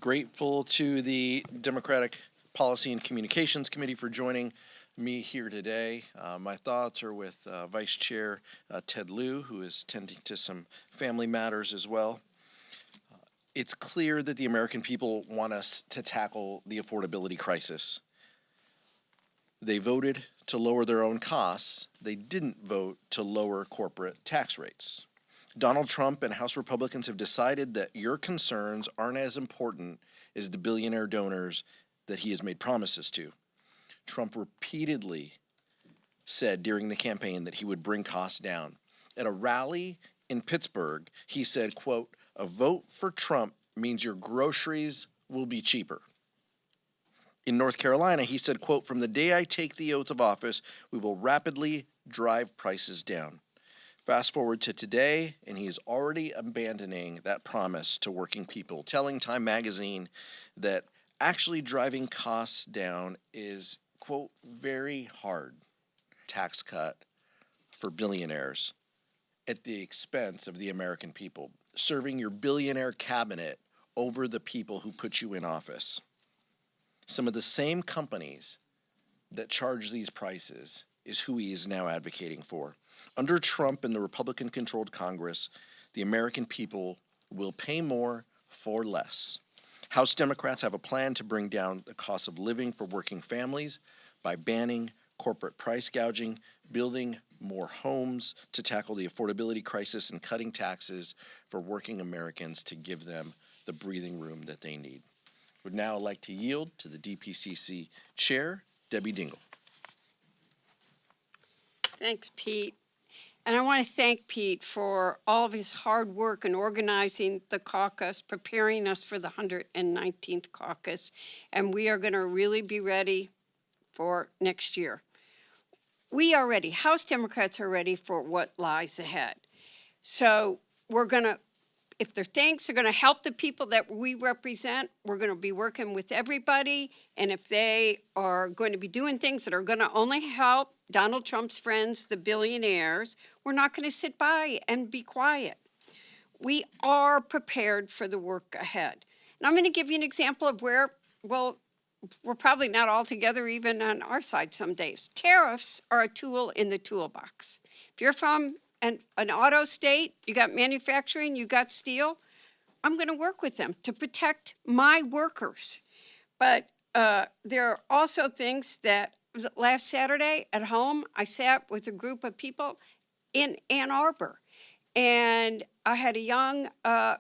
Grateful to the Democratic Policy and Communications Committee for joining me here today. My thoughts are with Vice Chair Ted Lieu, who is tending to some family matters as well. It's clear that the American people want us to tackle the affordability crisis. They voted to lower their own costs. They didn't vote to lower corporate tax rates. Donald Trump and House Republicans have decided that your concerns aren't as important as the billionaire donors that he has made promises to. Trump repeatedly said during the campaign that he would bring costs down. At a rally in Pittsburgh, he said, quote, "A vote for Trump means your groceries will be cheaper." In North Carolina, he said, quote, "From the day I take the oath of office, we will rapidly drive prices down." Fast forward to today, and he is already abandoning that promise to working people, telling Time magazine that actually driving costs down is, quote, "very hard." Tax cut for billionaires at the expense of the American people, serving your billionaire cabinet over the people who put you in office. Some of the same companies that charge these prices is who he is now advocating for. Under Trump and the Republican-controlled Congress, the American people will pay more for less. House Democrats have a plan to bring down the cost of living for working families by banning corporate price gouging, building more homes to tackle the affordability crisis, and cutting taxes for working Americans to give them the breathing room that they need. Would now like to yield to the DPCC Chair, Debbie Dingell. Thanks, Pete. And I want to thank Pete for all of his hard work in organizing the caucus, preparing us for the 119th caucus, and we are going to really be ready for next year. We are ready. House Democrats are ready for what lies ahead. So we're going to, if there are things that are going to help the people that we represent, we're going to be working with everybody. And if they are going to be doing things that are going to only help Donald Trump's friends, the billionaires, we're not going to sit by and be quiet. We are prepared for the work ahead. And I'm going to give you an example of where, well, we're probably not all together even on our side some days. Tariffs are a tool in the toolbox. If you're from an auto state, you got manufacturing, you got steel, I'm going to work with them to protect my workers. But there are also things that last Saturday at home, I sat with a group of people in Ann Arbor. And I had a young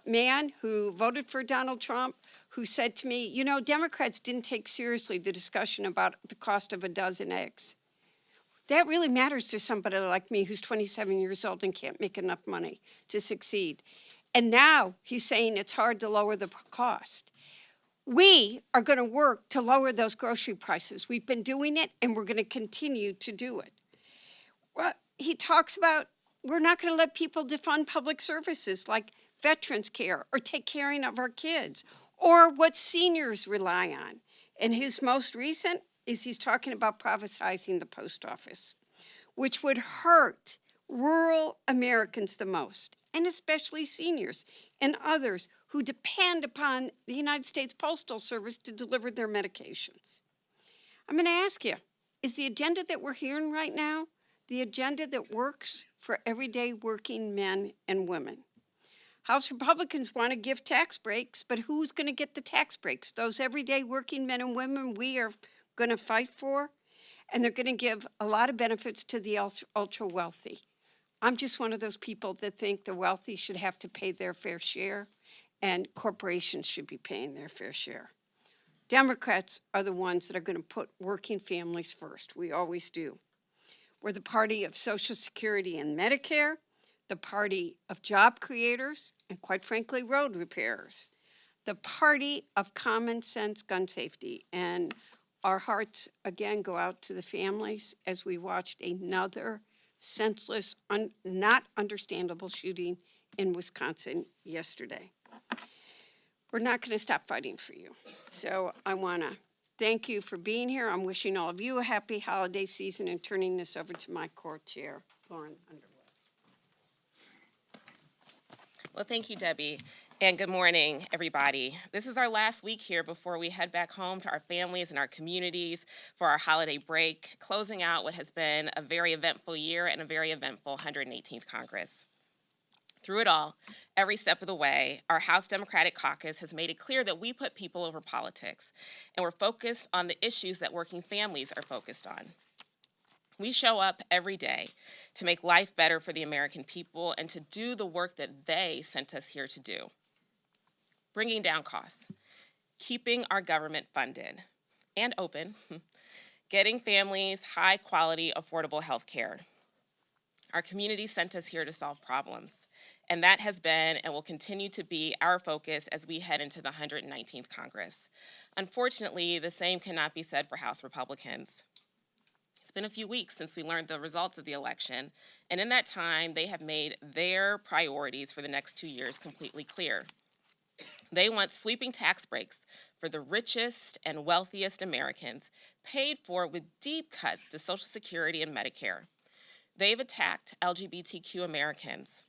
man who voted for Donald Trump who said to me, you know, Democrats didn't take seriously the discussion about the cost of a dozen eggs. That really matters to somebody like me who's 27 years old and can't make enough money to succeed. And now he's saying it's hard to lower the cost. We are going to work to lower those grocery prices. We've been doing it, and we're going to continue to do it. Well, he talks about we're not going to let people defund public services like veterans care or take care of our kids or what seniors rely on. And his most recent is he's talking about privatizing the post office, which would hurt rural Americans the most, and especially seniors and others who depend upon the United States Postal Service to deliver their medications. I'm going to ask you, is the agenda that we're hearing right now the agenda that works for everyday working men and women? House Republicans want to give tax breaks, but who's going to get the tax breaks? Those everyday working men and women we are going to fight for, and they're going to give a lot of benefits to the ultra wealthy. I'm just one of those people that think the wealthy should have to pay their fair share and corporations should be paying their fair share. Democrats are the ones that are going to put working families first. We always do. We're the party of Social Security and Medicare, the party of job creators, and quite frankly, road repairers, the party of common sense gun safety. And our hearts, again, go out to the families as we watched another senseless, not understandable shooting in Wisconsin yesterday. We're not going to stop fighting for you. So I want to thank you for being here. I'm wishing all of you a happy holiday season and turning this over to my co-chair, Lauren Underwood. Well, thank you, Debbie, and good morning, everybody. This is our last week here before we head back home to our families and our communities for our holiday break, closing out what has been a very eventful year and a very eventful 118th Congress. Through it all, every step of the way, our House Democratic Caucus has made it clear that we put people over politics, and we're focused on the issues that working families are focused on. We show up every day to make life better for the American people and to do the work that they sent us here to do. Bringing down costs, keeping our government funded and open, getting families high quality, affordable health care. Our community sent us here to solve problems, and that has been and will continue to be our focus as we head into the 119th Congress. Unfortunately, the same cannot be said for House Republicans. It's been a few weeks since we learned the results of the election, and in that time, they have made their priorities for the next 2 years completely clear. They want sweeping tax breaks for the richest and wealthiest Americans, paid for with deep cuts to Social Security and Medicare. They've attacked LGBTQ Americans.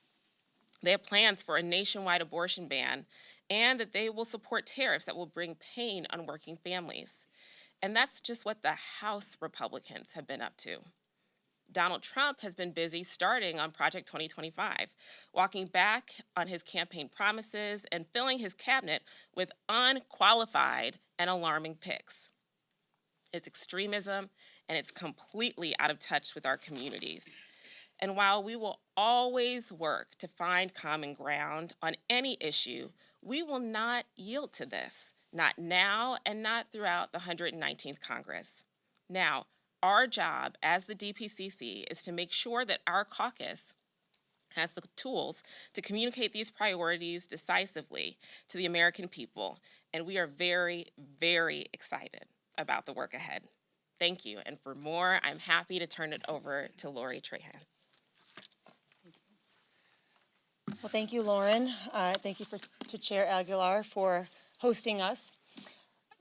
They have plans for a nationwide abortion ban, and that they will support tariffs that will bring pain on working families. And that's just what the House Republicans have been up to. Donald Trump has been busy starting on Project 2025, walking back on his campaign promises and filling his cabinet with unqualified and alarming picks. It's extremism, and it's completely out of touch with our communities. And while we will always work to find common ground on any issue, we will not yield to this. Not now and not throughout the 119th Congress. Now, our job as the DPCC is to make sure that our caucus has the tools to communicate these priorities decisively to the American people, and we are very, very excited about the work ahead. Thank you, and for more, I'm happy to turn it over to Lori Trahan. Well, thank you, Lauren. Thank you to Chair Aguilar for hosting us.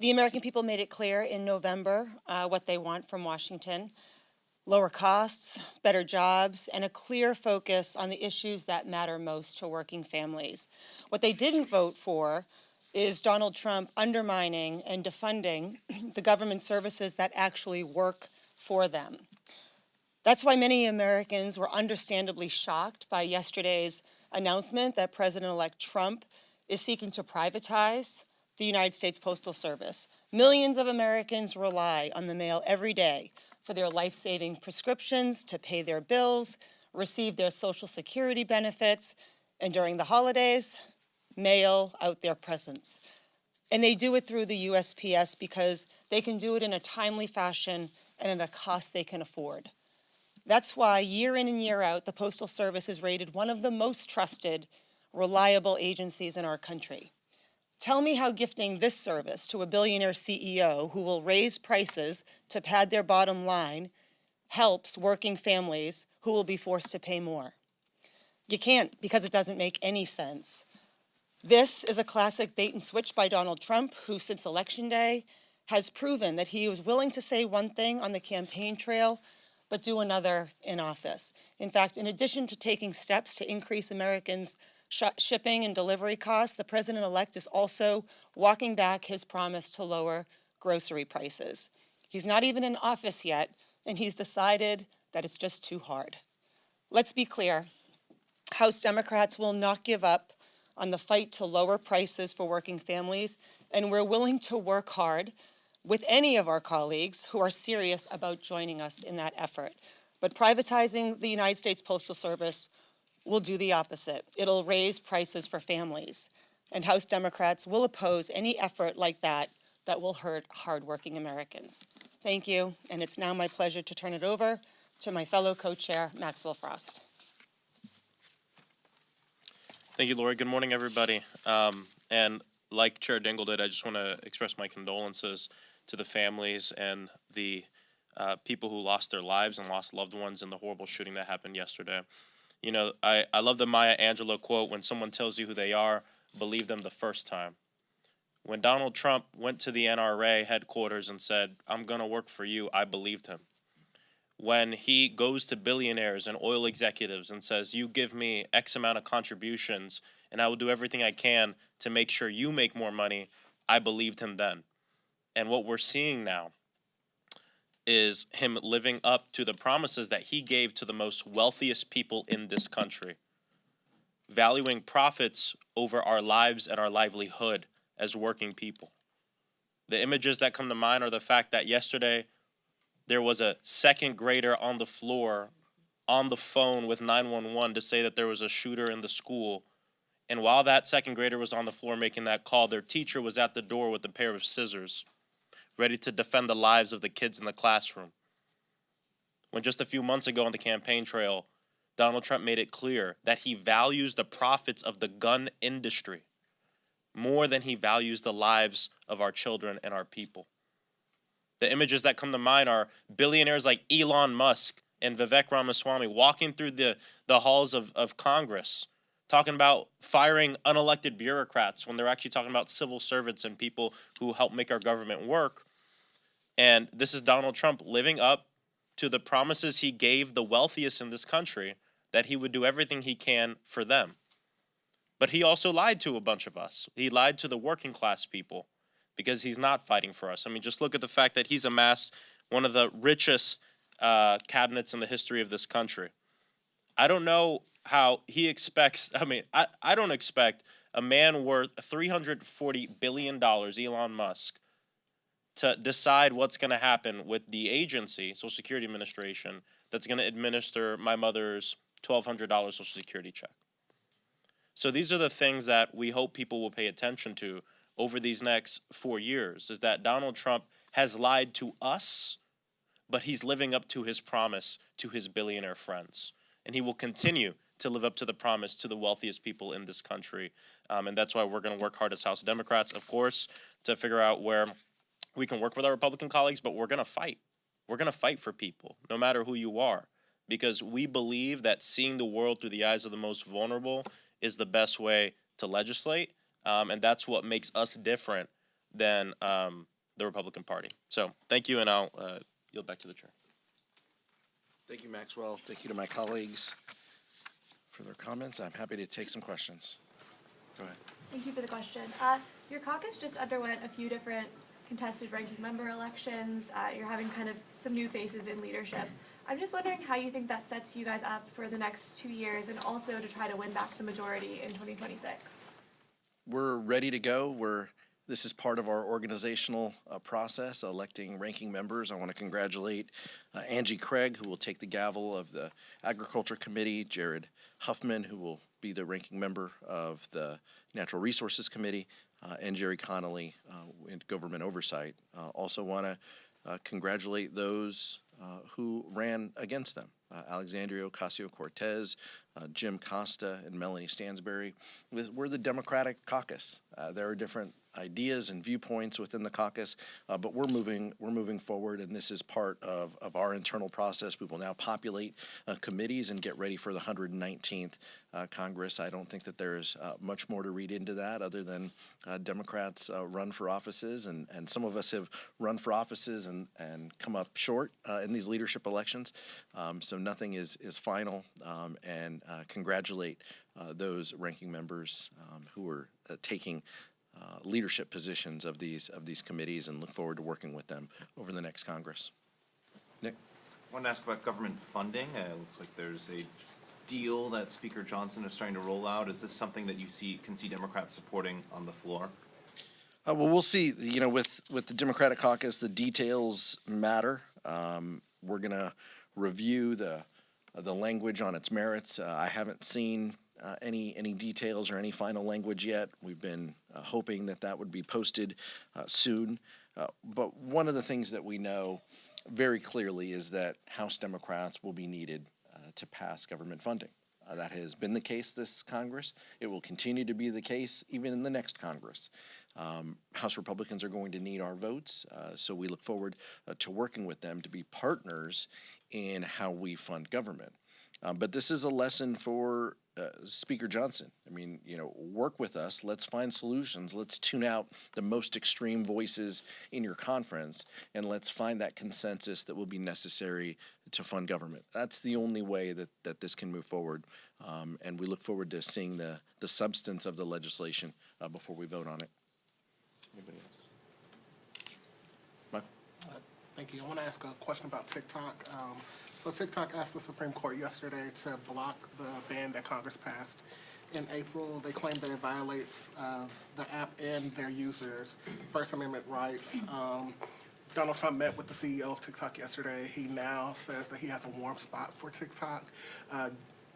The American people made it clear in November what they want from Washington: lower costs, better jobs, and a clear focus on the issues that matter most to working families. What they didn't vote for is Donald Trump undermining and defunding the government services that actually work for them. That's why many Americans were understandably shocked by yesterday's announcement that President-elect Trump is seeking to privatize the United States Postal Service. Millions of Americans rely on the mail every day for their life-saving prescriptions, to pay their bills, receive their Social Security benefits, and during the holidays, mail out their presents. And they do it through the USPS because they can do it in a timely fashion and at a cost they can afford. That's why year in and year out, the Postal Service is rated one of the most trusted, reliable agencies in our country. Tell me how gifting this service to a billionaire CEO who will raise prices to pad their bottom line helps working families who will be forced to pay more. You can't, because it doesn't make any sense. This is a classic bait and switch by Donald Trump, who since Election Day has proven that he was willing to say one thing on the campaign trail but do another in office. In fact, in addition to taking steps to increase Americans' shipping and delivery costs, the president-elect is also walking back his promise to lower grocery prices. He's not even in office yet, and he's decided that it's just too hard. Let's be clear. House Democrats will not give up on the fight to lower prices for working families, and we're willing to work hard with any of our colleagues who are serious about joining us in that effort. But privatizing the United States Postal Service will do the opposite. It'll raise prices for families. And House Democrats will oppose any effort like that that will hurt hardworking Americans. Thank you, and it's now my pleasure to turn it over to my fellow co-chair, Maxwell Frost. Thank you, Lori. Good morning, everybody. And like Chair Dingell did, I just want to express my condolences to the families and the people who lost their lives and lost loved ones in the horrible shooting that happened yesterday. You know, I love the Maya Angelou quote, when someone tells you who they are, believe them the first time. When Donald Trump went to the NRA headquarters and said, I'm going to work for you, I believed him. when he goes to billionaires and oil executives and says, you give me X amount of contributions and I will do everything I can to make sure you make more money, I believed him then. And what we're seeing now is him living up to the promises that he gave to the most wealthiest people in this country, valuing profits over our lives and our livelihood as working people. The images that come to mind are the fact that yesterday there was a second grader on the floor on the phone with 911 to say that there was a shooter in the school. And while that second grader was on the floor making that call, their teacher was at the door with a pair of scissors, ready to defend the lives of the kids in the classroom. When just a few months ago on the campaign trail, Donald Trump made it clear that he values the profits of the gun industry more than he values the lives of our children and our people. The images that come to mind are billionaires like Elon Musk and Vivek Ramaswamy walking through the halls of Congress, talking about firing unelected bureaucrats when they're actually talking about civil servants and people who help make our government work. And this is Donald Trump living up to the promises he gave the wealthiest in this country, that he would do everything he can for them. But he also lied to a bunch of us. He lied to the working class people because he's not fighting for us. I mean, just look at the fact that he's amassed one of the richest cabinets in the history of this country. I don't know how he expects, I don't expect a man worth $340 billion, Elon Musk, to decide what's going to happen with the agency, Social Security Administration, that's going to administer my mother's $1,200 Social Security check. So these are the things that we hope people will pay attention to over these next 4 years, is that Donald Trump has lied to us, but he's living up to his promise to his billionaire friends. And he will continue to live up to the promise to the wealthiest people in this country. And that's why we're going to work hard as House Democrats, of course, to figure out where we can work with our Republican colleagues, but we're going to fight. We're going to fight for people, no matter who you are, because we believe that seeing the world through the eyes of the most vulnerable is the best way to legislate. And that's what makes us different than the Republican Party. So thank you, and I'll yield back to the chair. Thank you, Maxwell. Thank you to my colleagues for their comments. I'm happy to take some questions. Go ahead. Thank you for the question. Your caucus just underwent a few different contested ranking member elections. You're having kind of some new faces in leadership. I'm just wondering how you think that sets you guys up for the next 2 years and also to try to win back the majority in 2026. We're ready to go. This is part of our organizational process, electing ranking members. I want to congratulate Angie Craig, who will take the gavel of the Agriculture Committee, Jared Huffman, who will be the ranking member of the Natural Resources Committee, and Jerry Connolly in Government Oversight. Also want to congratulate those who ran against them, Alexandria Ocasio-Cortez, Jim Costa, and Melanie Stansbury. We're the Democratic caucus. There are different ideas and viewpoints within the caucus, but we're moving forward, and this is part of our internal process. We will now populate committees and get ready for the 119th Congress. I don't think that there's much more to read into that other than Democrats run for offices, and some of us have run for offices and come up short in these leadership elections. So nothing is final, and congratulate those ranking members who are taking leadership positions of these committees, and look forward to working with them over the next Congress. Nick? I wanted to ask about government funding. It looks like there's a deal that Speaker Johnson is trying to roll out. Is this something that you can see Democrats supporting on the floor? Well, we'll see. You know, with the Democratic caucus, the details matter. We're going to review the language on its merits. I haven't seen any details or any final language yet. We've been hoping that would be posted soon. But one of the things that we know very clearly is that House Democrats will be needed to pass government funding. That has been the case this Congress. It will continue to be the case even in the next Congress. House Republicans are going to need our votes, so we look forward to working with them to be partners in how we fund government. But this is a lesson for Speaker Johnson. I mean, work with us. Let's find solutions. Let's tune out the most extreme voices in your conference, and let's find that consensus that will be necessary to fund government. That's the only way that this can move forward. And we look forward to seeing the substance of the legislation before we vote on it. Anybody else? Michael? Thank you. I want to ask a question about TikTok. So TikTok asked the Supreme Court yesterday to block the ban that Congress passed in April. They claim that it violates the app and their users' First Amendment rights. Donald Trump met with the CEO of TikTok yesterday. He now says that he has a warm spot for TikTok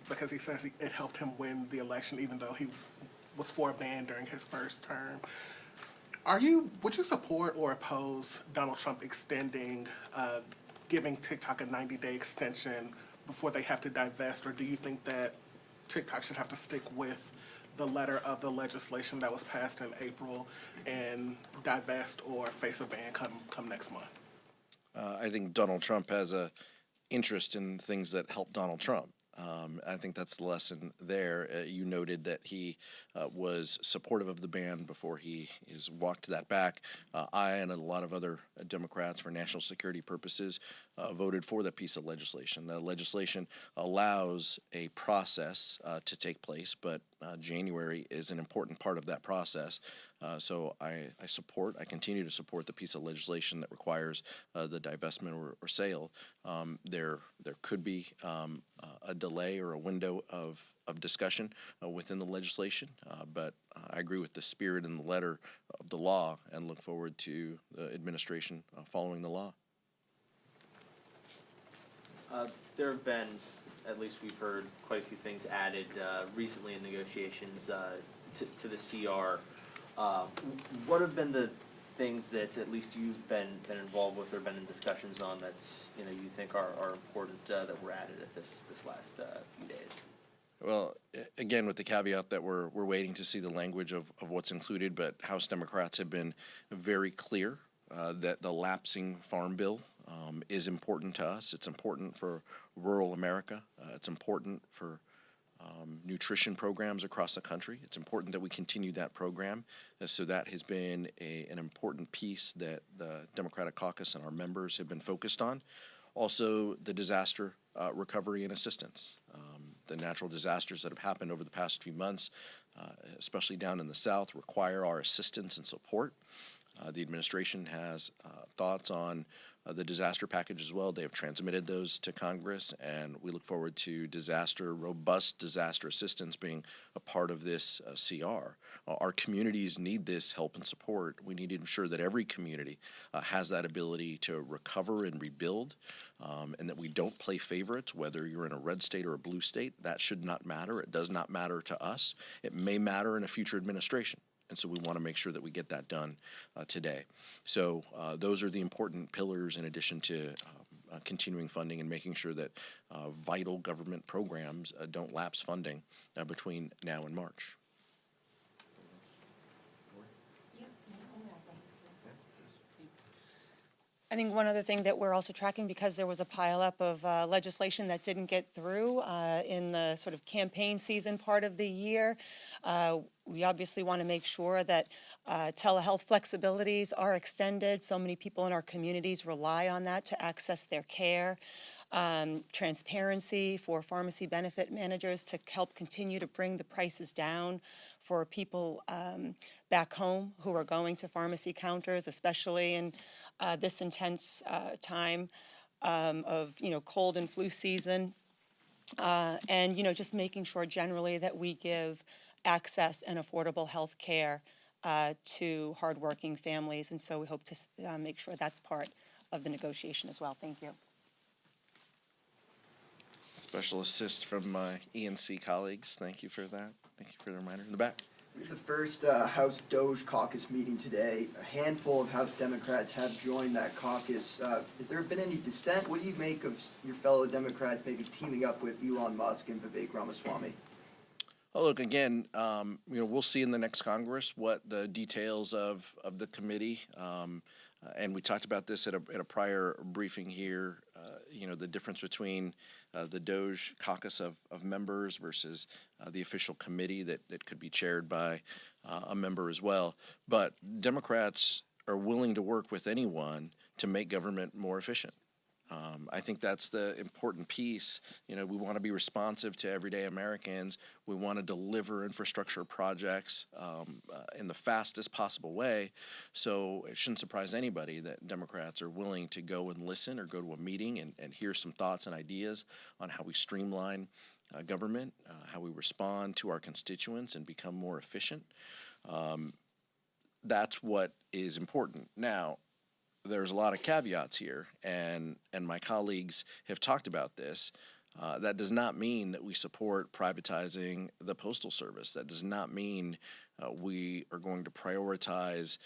because he says it helped him win the election, even though he was for a ban during his first term. Would you support or oppose Donald Trump extending, giving TikTok a 90-day extension before they have to divest, or do you think that TikTok should have to stick with the letter of the legislation that was passed in April and divest or face a ban come next month? I think Donald Trump has a interest in things that help Donald Trump. I think that's the lesson there. You noted that he was supportive of the ban before he has walked that back. I and a lot of other Democrats, for national security purposes, voted for that piece of legislation. The legislation allows a process to take place, but January is an important part of that process. So I continue to support the piece of legislation that requires the divestment or sale. There could be a delay or a window of discussion within the legislation, but I agree with the spirit and the letter of the law and look forward to the administration following the law. There have been, at least we've heard, quite a few things added recently in negotiations to the CR. What have been the things that at least you've been involved with or been in discussions on that you think are important that were added at this last few days? Well, again, with the caveat that we're waiting to see the language of what's included, but House Democrats have been very clear that the lapsing farm bill is important to us. It's important for rural America. It's important for nutrition programs across the country. It's important that we continue that program. So that has been an important piece that the Democratic caucus and our members have been focused on. Also, the disaster recovery and assistance. The natural disasters that have happened over the past few months, especially down in the South, require our assistance and support. The administration has thoughts on the disaster package as well. They have transmitted those to Congress, and we look forward to robust disaster assistance being a part of this CR. Our communities need this help and support. We need to ensure that every community has that ability to recover and rebuild, and that we don't play favorites, whether you're in a red state or a blue state. That should not matter. It does not matter to us. It may matter in a future administration. And so we want to make sure that we get that done today. So those are the important pillars in addition to continuing funding and making sure that vital government programs don't lapse funding between now and March. I think one other thing that we're also tracking, because there was a pileup of legislation that didn't get through in the sort of campaign season part of the year, we obviously want to make sure that telehealth flexibilities are extended. So many people in our communities rely on that to access their care. Transparency for pharmacy benefit managers to help continue to bring the prices down for people back home who are going to pharmacy counters, especially in this intense time of cold and flu season, and just making sure generally that we give access and affordable health care to hardworking families, and so we hope to make sure that's part of the negotiation as well. Thank you. Special assist from my ENC colleagues. Thank you for that. Thank you for the reminder. In the back. The first House Doge caucus meeting today, a handful of House Democrats have joined that caucus. Has there been any dissent? What do you make of your fellow Democrats maybe teaming up with Elon Musk and Vivek Ramaswamy? Oh, look, again, we'll see in the next Congress what the details of the committee, and we talked about this at a prior briefing here. the difference between the Doge caucus of members versus the official committee that could be chaired by a member as well. But Democrats are willing to work with anyone to make government more efficient. I think that's the important piece. We want to be responsive to everyday Americans. We want to deliver infrastructure projects in the fastest possible way. So it shouldn't surprise anybody that Democrats are willing to go and listen or go to a meeting and hear some thoughts and ideas on how we streamline government, how we respond to our constituents and become more efficient. That's what is important. Now, there's a lot of caveats here, and my colleagues have talked about this. That does not mean that we support privatizing the Postal Service. That does not mean we are going to prioritize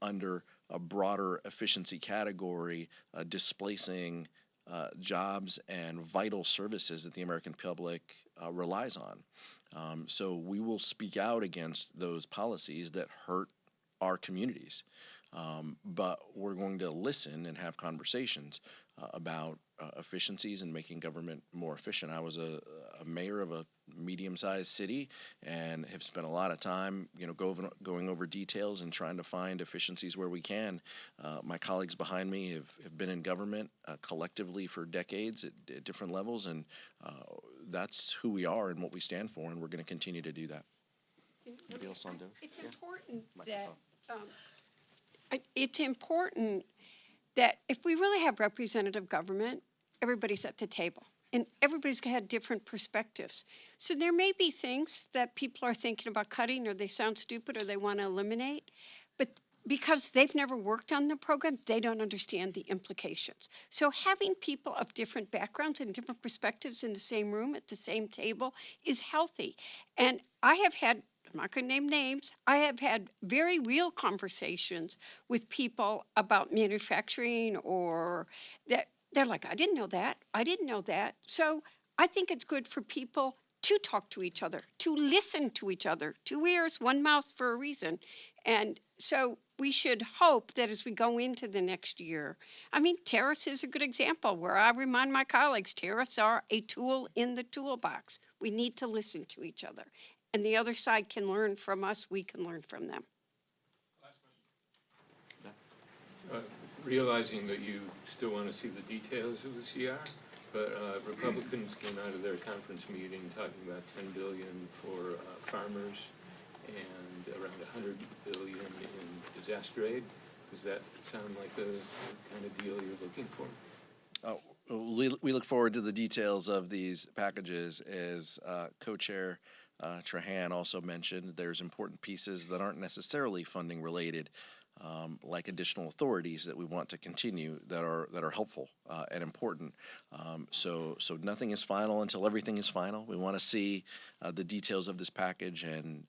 under a broader efficiency category, displacing jobs and vital services that the American public relies on. So we will speak out against those policies that hurt our communities. But we're going to listen and have conversations about efficiencies and making government more efficient. I was a mayor of a medium-sized city and have spent a lot of time, going over details and trying to find efficiencies where we can. My colleagues behind me have been in government collectively for decades at different levels, and that's who we are and what we stand for, and we're going to continue to do that. Anybody else on Doge? It's important that it's important that if we really have representative government, everybody's at the table. And everybody's had different perspectives. So there may be things that people are thinking about cutting, or they sound stupid, or they want to eliminate. But because they've never worked on the program, they don't understand the implications. So having people of different backgrounds and different perspectives in the same room at the same table is healthy. And I have had, I'm not going to name names, I have had very real conversations with people about manufacturing, or that they're like, I didn't know that, I didn't know that. So I think it's good for people to talk to each other, to listen to each other. 2 ears, 1 mouth for a reason. And so we should hope that as we go into the next year, tariffs is a good example where I remind my colleagues, tariffs are a tool in the toolbox. We need to listen to each other. And the other side can learn from us, we can learn from them. Realizing that you still want to see the details of the CR, but Republicans came out of their conference meeting talking about $10 billion for farmers and around $100 billion in disaster aid. Does that sound like the kind of deal you're looking for? We look forward to the details of these packages. As co-chair Trahan also mentioned, there's important pieces that aren't necessarily funding related, like additional authorities that we want to continue that are helpful and important. So nothing is final until everything is final. We want to see the details of this package, and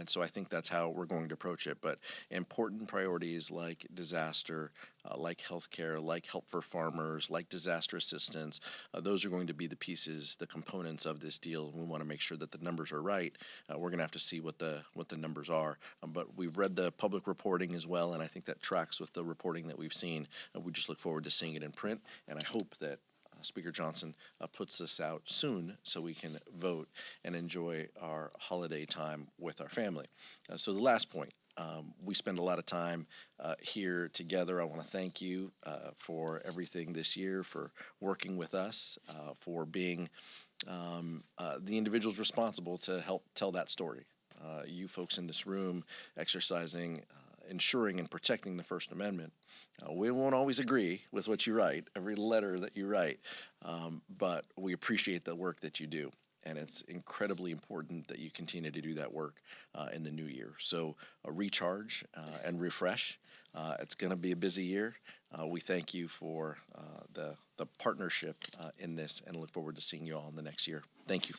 so I think that's how we're going to approach it. But important priorities like disaster, like healthcare, like help for farmers, like disaster assistance, those are going to be the pieces, the components of this deal. We want to make sure that the numbers are right. We're going to have to see what the numbers are. But we've read the public reporting as well, and I think that tracks with the reporting that we've seen. We just look forward to seeing it in print, and I hope that Speaker Johnson puts this out soon so we can vote and enjoy our holiday time with our family. So the last point, we spend a lot of time here together. I want to thank you for everything this year, for working with us, for being the individuals responsible to help tell that story. You folks in this room exercising, ensuring and protecting the First Amendment. We won't always agree with what you write, every letter that you write, but we appreciate the work that you do. And it's incredibly important that you continue to do that work in the new year. So recharge and refresh. It's going to be a busy year. We thank you for the partnership in this and look forward to seeing you all in the next year. Thank you.